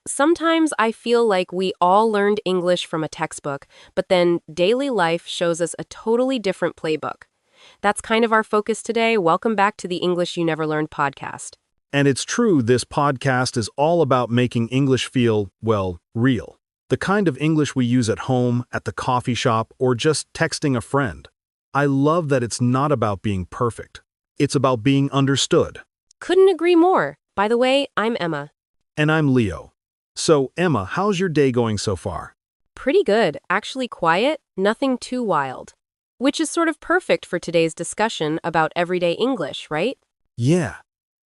Sometimes I feel like we all learned English from a textbook, but then daily life shows us a totally different playbook. That's kind of our focus today. Welcome back to the English You Never Learned podcast. And it's true, this podcast is all about making English feel, well, real. The kind of English we use at home, at the coffee shop, or just texting a friend. I love that it's not about being perfect. It's about being understood. Couldn't agree more. By the way, I'm Emma. And I'm Leo. So, Emma, how's your day going so far? Pretty good, actually quiet, nothing too wild. Which is sort of perfect for today's discussion about everyday English, right? Yeah,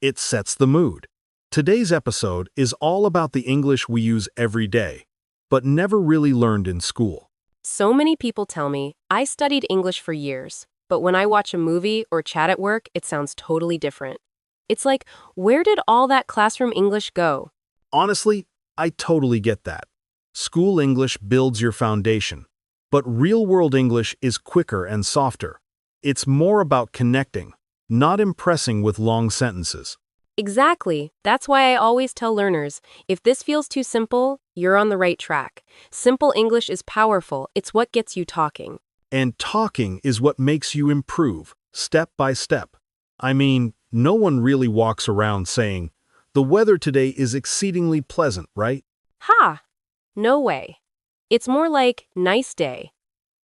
it sets the mood. Today's episode is all about the English we use every day, but never really learned in school. So many people tell me, I studied English for years, but when I watch a movie or chat at work, it sounds totally different. It's like, where did all that classroom English go? Honestly, I totally get that. School English builds your foundation, but real-world English is quicker and softer. It's more about connecting, not impressing with long sentences. Exactly. That's why I always tell learners, if this feels too simple, you're on the right track. Simple English is powerful. It's what gets you talking. And talking is what makes you improve, step by step. I mean, no one really walks around saying, "The weather today is exceedingly pleasant," right? Ha! No way. It's more like nice day,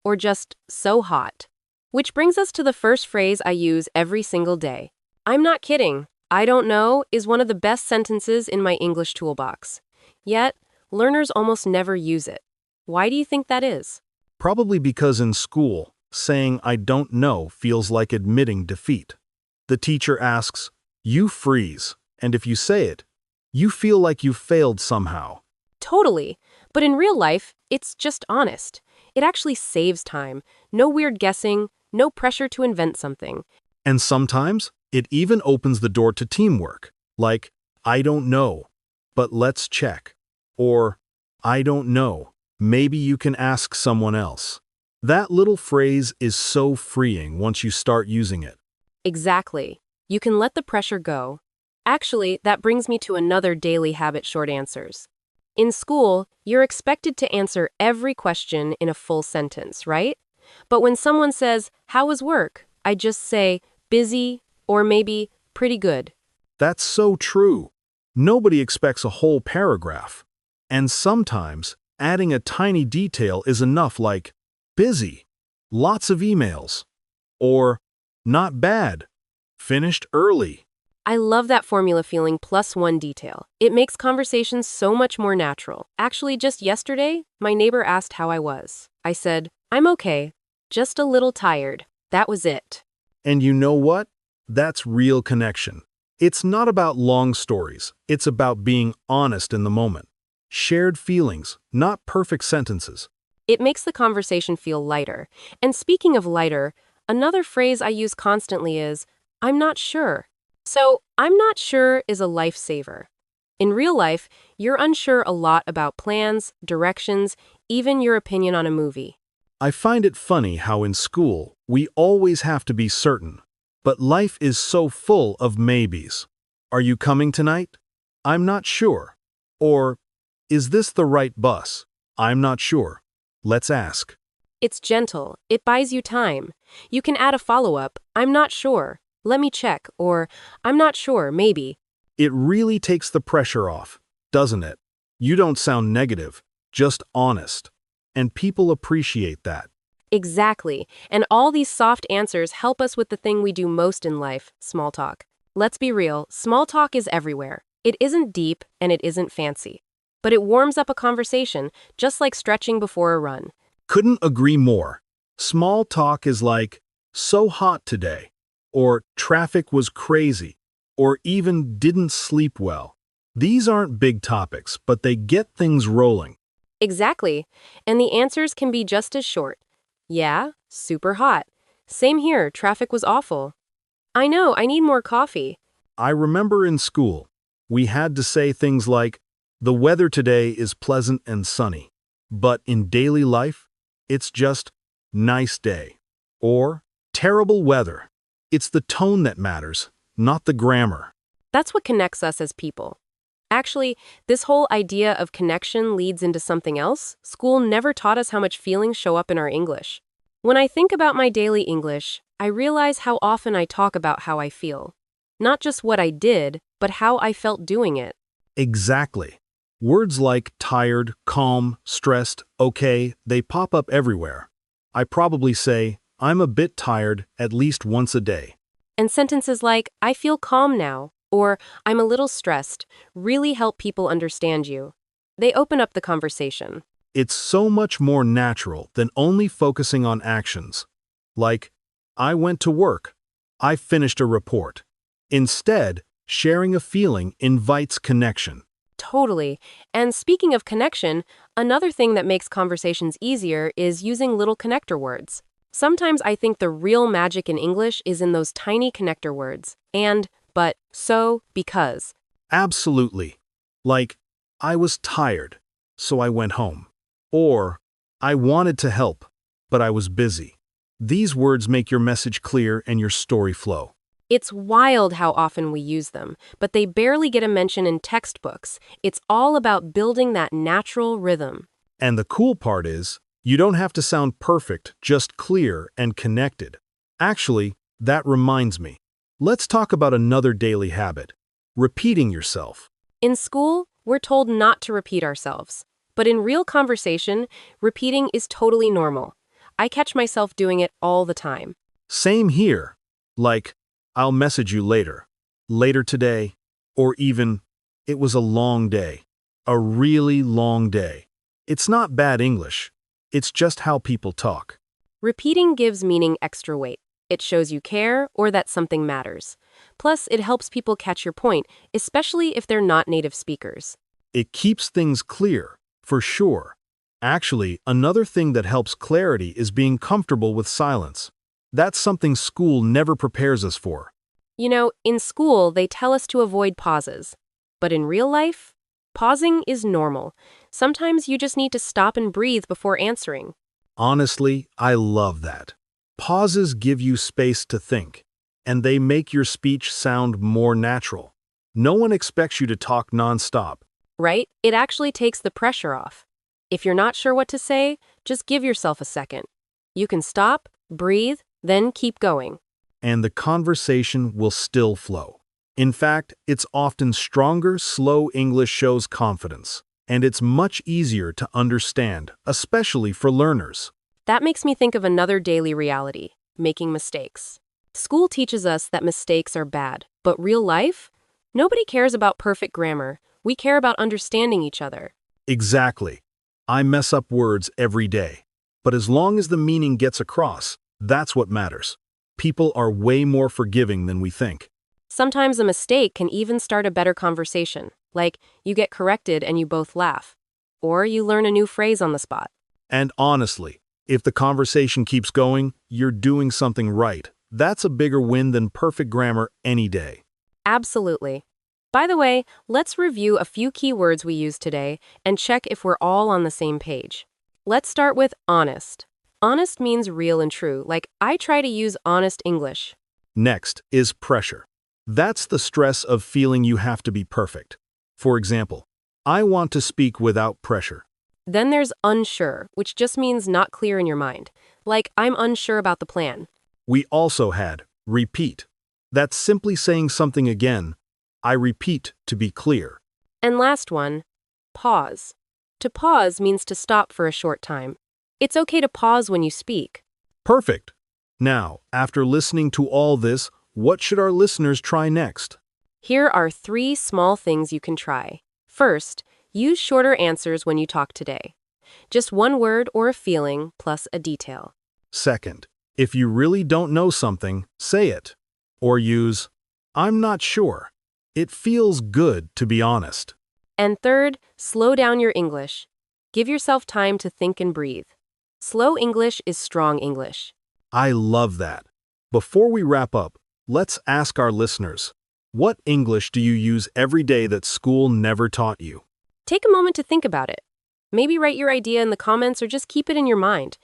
or just so hot. Which brings us to the first phrase I use every single day. I'm not kidding. I don't know is one of the best sentences in my English toolbox. Yet, learners almost never use it. Why do you think that is? Probably because in school, saying "I don't know" feels like admitting defeat. The teacher asks, "You freeze," and if you say it, you feel like you failed somehow. Totally. But in real life, it's just honest. It actually saves time. No weird guessing, no pressure to invent something. And sometimes, it even opens the door to teamwork, like, "I don't know, but let's check." Or, "I don't know, maybe you can ask someone else." That little phrase is so freeing once you start using it. Exactly. You can let the pressure go. Actually, that brings me to another daily habit short answers. In school, you're expected to answer every question in a full sentence, right? But when someone says, "How was work?" I just say, "Busy," or maybe, "Pretty good." That's so true. Nobody expects a whole paragraph. And sometimes, adding a tiny detail is enough, like, "Busy, lots of emails," or "Not bad, finished early." I love that formula feeling plus one detail. It makes conversations so much more natural. Actually, just yesterday, my neighbor asked how I was. I said, "I'm okay, just a little tired." That was it. And you know what? That's real connection. It's not about long stories, it's about being honest in the moment. Shared feelings, not perfect sentences. It makes the conversation feel lighter. And speaking of lighter, another phrase I use constantly is, "I'm not sure." So, "I'm not sure" is a lifesaver. In real life, you're unsure a lot about plans, directions, even your opinion on a movie. I find it funny how in school, we always have to be certain. But life is so full of maybes. "Are you coming tonight?" "I'm not sure." Or, "Is this the right bus?" "I'm not sure. Let's ask." It's gentle, it buys you time. You can add a follow-up, "I'm not sure. Let me check," or "I'm not sure, maybe." It really takes the pressure off, doesn't it? You don't sound negative, just honest. And people appreciate that. Exactly. And all these soft answers help us with the thing we do most in life, small talk. Let's be real, small talk is everywhere. It isn't deep and it isn't fancy. But it warms up a conversation, just like stretching before a run. Couldn't agree more. Small talk is like, "So hot today," or "Traffic was crazy," or even "Didn't sleep well." These aren't big topics, but they get things rolling. Exactly. And the answers can be just as short. "Yeah, super hot." "Same here, traffic was awful." "I know, I need more coffee." I remember in school, we had to say things like, "The weather today is pleasant and sunny." But in daily life, it's just "nice day" or "terrible weather." It's the tone that matters, not the grammar. That's what connects us as people. Actually, this whole idea of connection leads into something else. School never taught us how much feelings show up in our English. When I think about my daily English, I realize how often I talk about how I feel. Not just what I did, but how I felt doing it. Exactly. Words like tired, calm, stressed, okay, they pop up everywhere. I probably say, I'm a bit tired at least once a day. And sentences like, I feel calm now, or I'm a little stressed, really help people understand you. They open up the conversation. It's so much more natural than only focusing on actions. Like, I went to work. I finished a report. Instead, sharing a feeling invites connection. Totally. And speaking of connection, another thing that makes conversations easier is using little connector words. Sometimes I think the real magic in English is in those tiny connector words. And, but, so, because. Absolutely. Like, I was tired, so I went home. Or, I wanted to help, but I was busy. These words make your message clear and your story flow. It's wild how often we use them, but they barely get a mention in textbooks. It's all about building that natural rhythm. And the cool part is, you don't have to sound perfect, just clear and connected. Actually, that reminds me. Let's talk about another daily habit. Repeating yourself. In school, we're told not to repeat ourselves. But in real conversation, repeating is totally normal. I catch myself doing it all the time. Same here. Like, I'll message you later. Later today. Or even, it was a long day. A really long day. It's not bad English. It's just how people talk. Repeating gives meaning extra weight. It shows you care or that something matters. Plus, it helps people catch your point, especially if they're not native speakers. It keeps things clear, for sure. Actually, another thing that helps clarity is being comfortable with silence. That's something school never prepares us for. You know, in school, they tell us to avoid pauses. But in real life, pausing is normal. Sometimes you just need to stop and breathe before answering. Honestly, I love that. Pauses give you space to think, and they make your speech sound more natural. No one expects you to talk nonstop. Right? It actually takes the pressure off. If you're not sure what to say, just give yourself a second. You can stop, breathe, then keep going. And the conversation will still flow. In fact, it's often stronger, slow English shows confidence, and it's much easier to understand, especially for learners. That makes me think of another daily reality, making mistakes. School teaches us that mistakes are bad, but real life? Nobody cares about perfect grammar. We care about understanding each other. Exactly. I mess up words every day. But as long as the meaning gets across, that's what matters. People are way more forgiving than we think. Sometimes a mistake can even start a better conversation, like you get corrected and you both laugh. Or you learn a new phrase on the spot. And honestly, if the conversation keeps going, you're doing something right. That's a bigger win than perfect grammar any day. Absolutely. By the way, let's review a few key words we used today and check if we're all on the same page. Let's start with honest. Honest means real and true, like I try to use honest English. Next is pressure. That's the stress of feeling you have to be perfect. For example, I want to speak without pressure. Then there's unsure, which just means not clear in your mind, like I'm unsure about the plan. We also had repeat. That's simply saying something again. I repeat to be clear. And last one, pause. To pause means to stop for a short time. It's okay to pause when you speak. Perfect. Now, after listening to all this, what should our listeners try next? Here are 3 small things you can try. First, use shorter answers when you talk today. Just one word or a feeling plus a detail. Second, if you really don't know something, say it. Or use, I'm not sure. It feels good to be honest. And third, slow down your English. Give yourself time to think and breathe. Slow English is strong English. I love that. Before we wrap up, let's ask our listeners, what English do you use every day that school never taught you? Take a moment to think about it. Maybe write your idea in the comments or just keep it in your mind.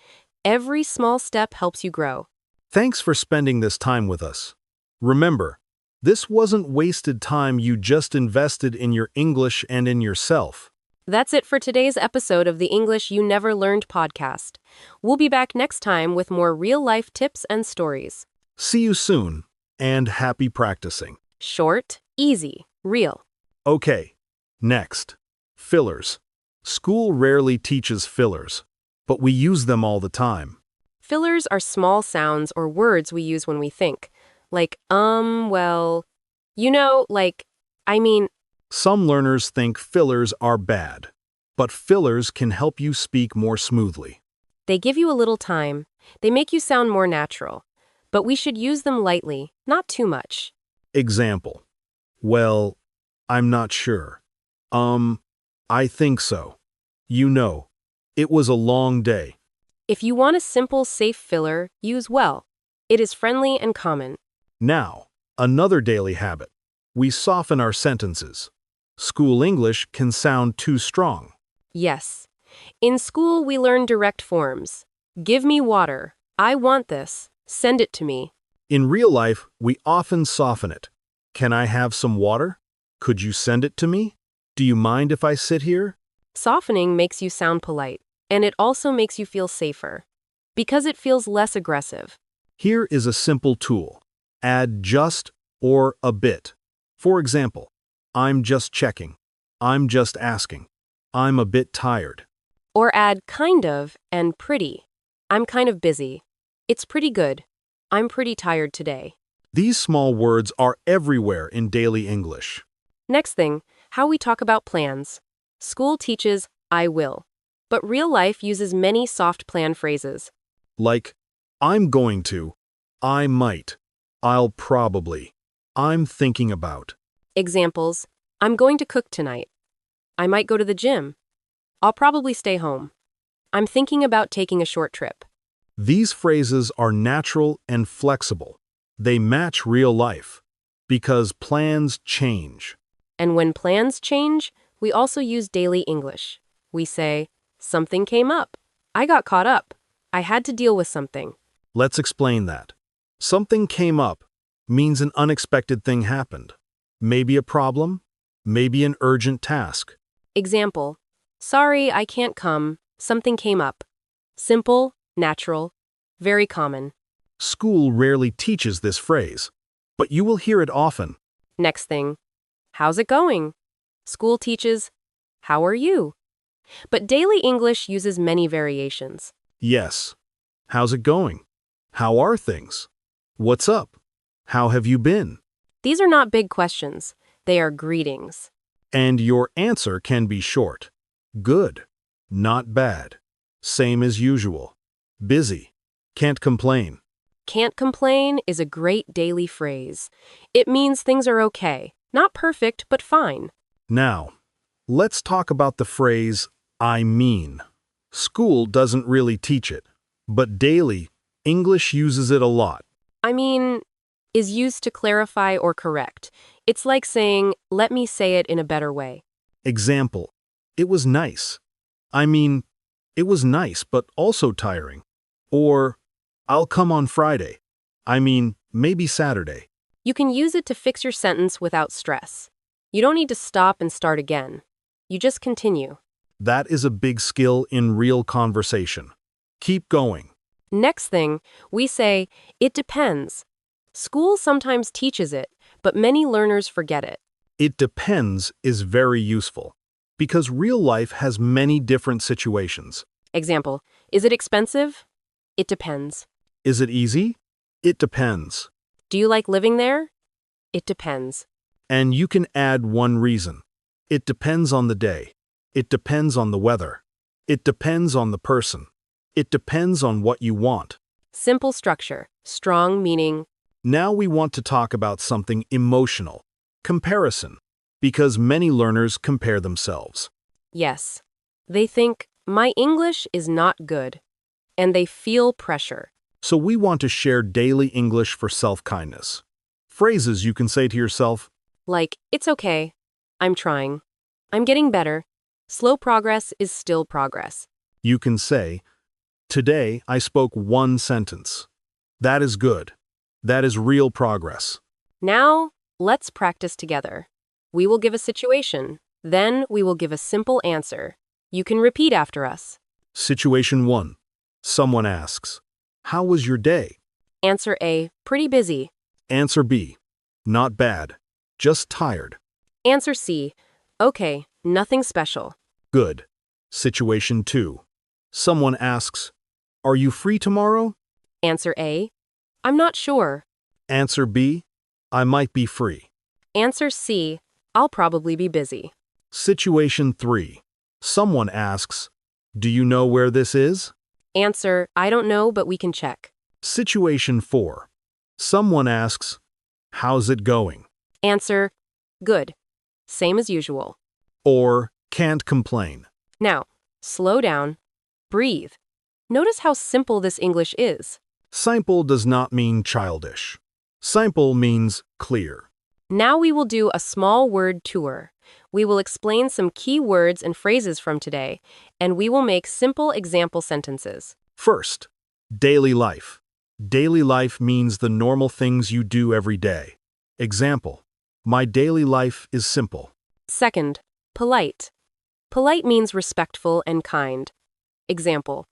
Every small step helps you grow. Thanks for spending this time with us. Remember, This wasn't wasted time you just invested in your English and in yourself. That's it for today's episode of the English You Never Learned podcast. We'll be back next time with more real-life tips and stories. See you soon, and happy practicing. Short, easy, real. Okay, next. Fillers. School rarely teaches fillers, but we use them all the time. Fillers are small sounds or words we use when we think. Like, well, I mean, Some learners think fillers are bad, but fillers can help you speak more smoothly. they give you a little time. They make you sound more natural. But we should use them lightly, not too much. Example. Well, I'm not sure. I think so. You know, it was a long day. If you want a simple, safe filler, use well. It is friendly and common. Now, another daily habit. We soften our sentences. School English can sound too strong. Yes. In school, we learn direct forms. Give me water. I want this. Send it to me. In real life, we often soften it. Can I have some water? Could you send it to me? Do you mind if I sit here? Softening makes you sound polite, and it also makes you feel safer. Because it feels less aggressive. Here is a simple tool. Add just or a bit. For example, I'm just checking. I'm just asking. I'm a bit tired. Or add kind of and pretty. I'm kind of busy. It's pretty good. I'm pretty tired today. These small words are everywhere in daily English. Next thing, how we talk about plans. School teaches, I will. But real life uses many soft plan phrases. Like, I'm going to, I might, I'll probably, I'm thinking about. Examples, I'm going to cook tonight. I might go to the gym. I'll probably stay home. I'm thinking about taking a short trip. These phrases are natural and flexible. They match real life because plans change. And when plans change, we also use daily English. We say, something came up. I got caught up. I had to deal with something. Let's explain that. Something came up means an unexpected thing happened. Maybe a problem, maybe an urgent task. Example, sorry, I can't come. Something came up. Simple, natural, very common. School rarely teaches this phrase, but you will hear it often. Next thing, how's it going? School teaches, how are you? But daily English uses many variations. Yes. How's it going? How are things? What's up? How have you been? These are not big questions. They are greetings. And your answer can be short. Good. Not bad. Same as usual. Busy. Can't complain. Can't complain is a great daily phrase. It means things are okay. Not perfect, but fine. Now, let's talk about the phrase, I mean. School doesn't really teach it, but daily, English uses it a lot. I mean, is used to clarify or correct. It's like saying, let me say it in a better way. Example, it was nice. I mean, it was nice but also tiring. Or, I'll come on Friday. I mean, maybe Saturday. You can use it to fix your sentence without stress. You don't need to stop and start again. You just continue. That is a big skill in real conversation. Keep going. Next thing, we say, it depends. School sometimes teaches it, but many learners forget it. It depends is very useful because real life has many different situations. Example, is it expensive? It depends. Is it easy? It depends. Do you like living there? It depends. And you can add one reason. It depends on the day. It depends on the weather. It depends on the person. It depends on what you want. Simple structure, strong meaning. Now we want to talk about something emotional. Comparison. Because many learners compare themselves. Yes. They think, my English is not good. And they feel pressure. So we want to share daily English for self-kindness. Phrases you can say to yourself. Like, it's okay. I'm trying. I'm getting better. Slow progress is still progress. You can say, today I spoke one sentence. That is good. That is real progress. Now, Let's practice together. We will give a situation. Then we will give a simple answer. You can repeat after us. Situation 1. Someone asks, "How was your day?" Answer A, pretty busy. Answer B, "Not bad, just tired." Answer C, okay, nothing special. Good. Situation 2. Someone asks, "Are you free tomorrow?" Answer A, I'm not sure. Answer B, "I might be free." Answer C, I'll probably be busy. Situation 3. Someone asks, "Do you know where this is?" Answer, I don't know, but we can check. Situation 4. Someone asks, "How's it going?" Answer, good. Same as usual. Or, "Can't complain." Now, slow down. Breathe. Notice how simple this English is. Simple does not mean childish. Simple means clear. Now we will do a small word tour. We will explain some key words and phrases from today, and we will make simple example sentences. First, daily life. Daily life means the normal things you do every day. Example, my daily life is simple. Second, polite. Polite means respectful and kind. Example,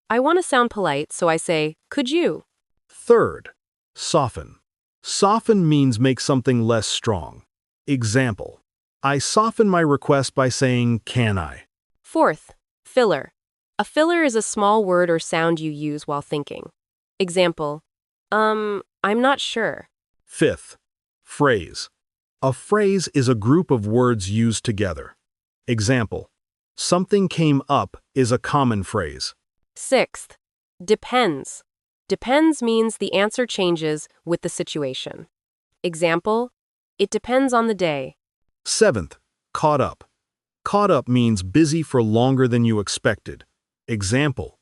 I want to sound polite, so I say, could you? Third, soften. Soften means make something less strong. Example, I soften my request by saying, "Can I?" Fourth, filler. A filler is a small word or sound you use while thinking. Example, I'm not sure. Fifth, phrase. A phrase is a group of words used together. Example, something came up is a common phrase. Sixth, depends. Depends means the answer changes with the situation. Example, it depends on the day. Seventh, caught up. Caught up means busy for longer than you expected. Example,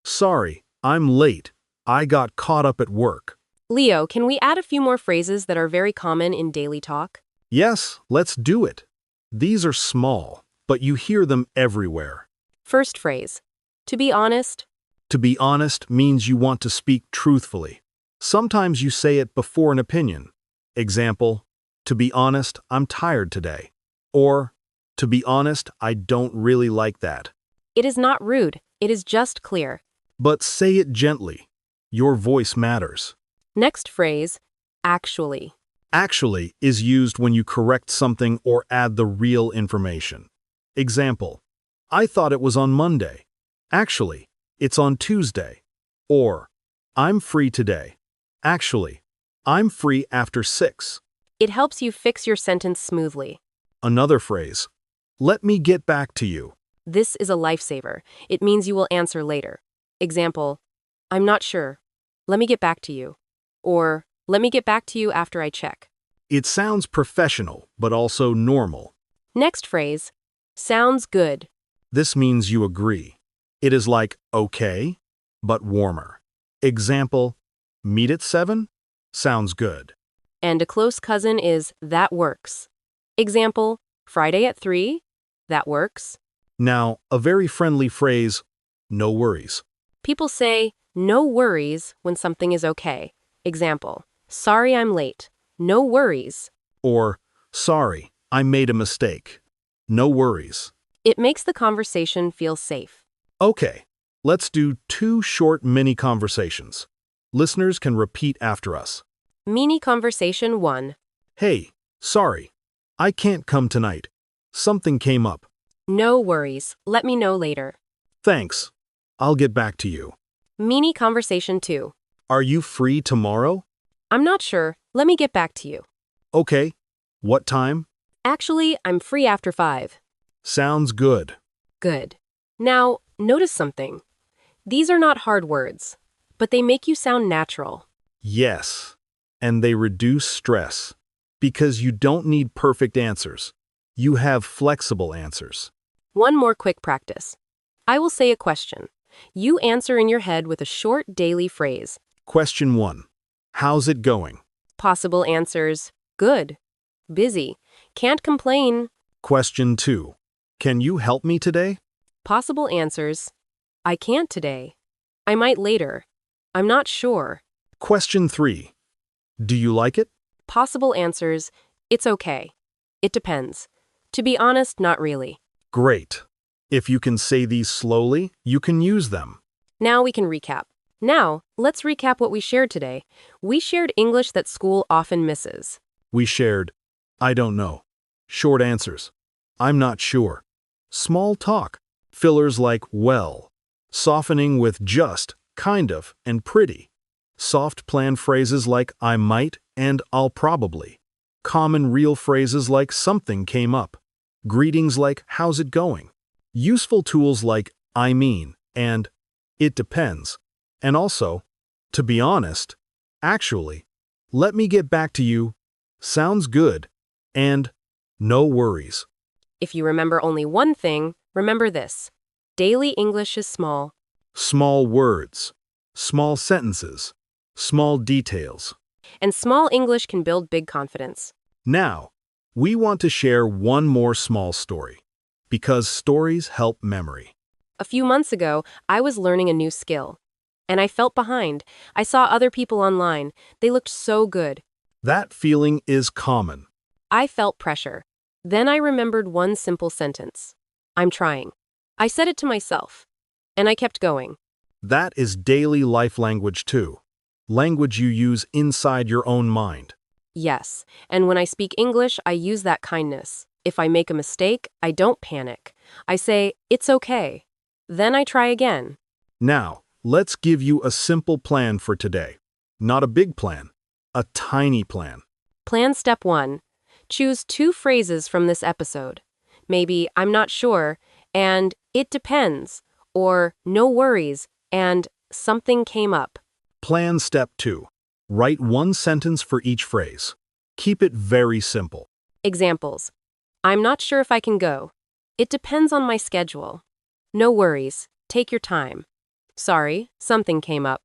sorry, I'm late. I got caught up at work. Leo, can we add a few more phrases that are very common in daily talk? Yes, let's do it. These are small, but you hear them everywhere. First phrase, to be honest. To be honest means you want to speak truthfully. Sometimes you say it before an opinion. Example, to be honest, I'm tired today. Or, to be honest, I don't really like that. It is not rude, it is just clear. But say it gently. Your voice matters. Next phrase, actually. Actually is used when you correct something or add the real information. Example, I thought it was on Monday. Actually, it's on Tuesday. Or, I'm free today. Actually, I'm free after 6. It helps you fix your sentence smoothly. Another phrase, let me get back to you. This is a lifesaver. It means you will answer later. Example, I'm not sure. Let me get back to you. Or, let me get back to you after I check. It sounds professional, but also normal. Next phrase, sounds good. This means you agree. It is like okay, but warmer. Example, meet at 7? Sounds good. And a close cousin is that works. Example, Friday at 3? That works. Now, a very friendly phrase, no worries. People say, no worries when something is okay. Example, sorry I'm late. No worries. Or, sorry, I made a mistake. No worries. It makes the conversation feel safe. Okay, let's do 2 short mini conversations. Listeners can repeat after us. Mini conversation 1. Hey, sorry, I can't come tonight. Something came up. No worries. Let me know later. Thanks. I'll get back to you. Mini conversation 2. Are you free tomorrow? I'm not sure. Let me get back to you. Okay. What time? Actually, I'm free after 5. Sounds good. Good. Now, notice something. These are not hard words, but they make you sound natural. Yes. And they reduce stress. Because you don't need perfect answers. You have flexible answers. One more quick practice. I will say a question. You answer in your head with a short daily phrase. Question 1. How's it going? Possible answers, good, busy, can't complain. Question 2. Can you help me today? Possible answers, I can't today. I might later. I'm not sure. Question 3. Do you like it? possible answers, it's okay. It depends. To be honest, not really. Great. If you can say these slowly, you can use them. Now we can recap. Now, let's recap what we shared today. We shared English that school often misses. We shared, I don't know. Short answers. I'm not sure. Small talk. Fillers like well. Softening with just, kind of, and pretty. Soft plan phrases like I might and I'll probably. Common real phrases like something came up. Greetings like how's it going? Useful tools like I mean and it depends. And also, to be honest, actually, let me get back to you, sounds good, and no worries. If you remember only one thing, remember this. Daily English is small. Small words, small sentences, small details. And small English can build big confidence. Now, we want to share one more small story, because stories help memory. A few months ago, I was learning a new skill. And I felt behind. I saw other people online. They looked so good. That feeling is common. I felt pressure. Then I remembered one simple sentence. I'm trying. I said it to myself. And I kept going. That is daily life language too. Language you use inside your own mind. Yes, and when I speak English, I use that kindness. If I make a mistake, I don't panic. I say, it's okay. Then I try again. Now, let's give you a simple plan for today. Not a big plan, a tiny plan. Plan step 1. Choose 2 phrases from this episode. Maybe I'm not sure, and it depends, or no worries, and something came up. Plan step 2. Write one sentence for each phrase. Keep it very simple. Examples. I'm not sure if I can go. It depends on my schedule. No worries. Take your time. Sorry, something came up.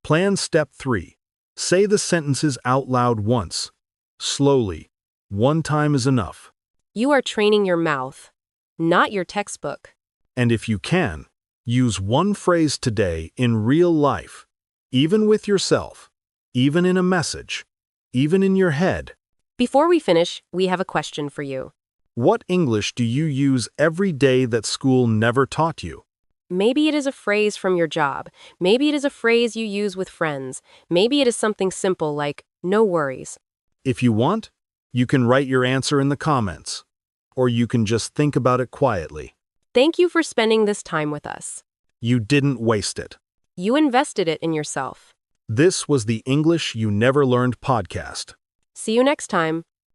Plan step 3. Say the sentences out loud once. Slowly. One time is enough. You are training your mouth, not your textbook. And if you can, use one phrase today in real life, even with yourself, even in a message, even in your head. Before we finish, we have a question for you. What English do you use every day that school never taught you? Maybe it is a phrase from your job. Maybe it is a phrase you use with friends. Maybe it is something simple like, no worries. If you want, you can write your answer in the comments, or you can just think about it quietly. Thank you for spending this time with us. You didn't waste it. You invested it in yourself. This was the English You Never Learned podcast. See you next time.